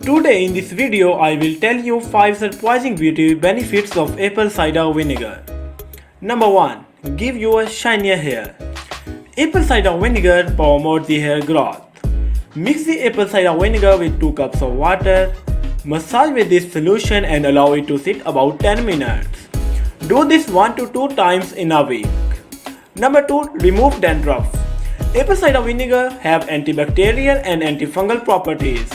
Today in this video I will tell you 5 surprising beauty benefits of apple cider vinegar. Number 1. Give you a shinier hair. Apple cider vinegar promotes the hair growth. Mix the apple cider vinegar with 2 cups of water. Massage with this solution and allow it to sit about 10 minutes. Do this 1 to 2 times in a week. Number 2. Remove dandruff. Apple cider vinegar have antibacterial and anti-fungal properties.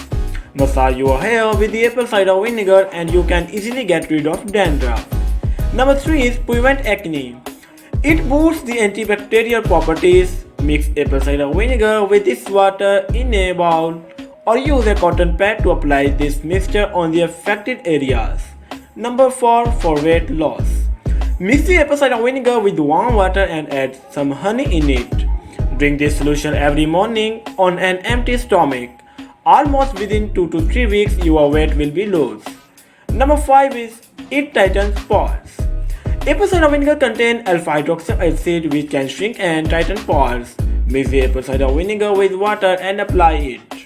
Massage your hair with the apple cider vinegar and you can easily get rid of dandruff. Number 3 is prevent acne. It boosts the antibacterial properties. Mix apple cider vinegar with this water in a bowl or use a cotton pad to apply this mixture on the affected areas. Number 4 for weight loss. Mix the apple cider vinegar with warm water and add some honey in it. Drink this solution every morning on an empty stomach. Almost within 2 to 3 weeks your weight will be lost. Number 5 is it tightens pores. Apple cider vinegar contains alpha-hydroxyl acid which can shrink and tighten pores. Mix the apple cider vinegar with water and apply it.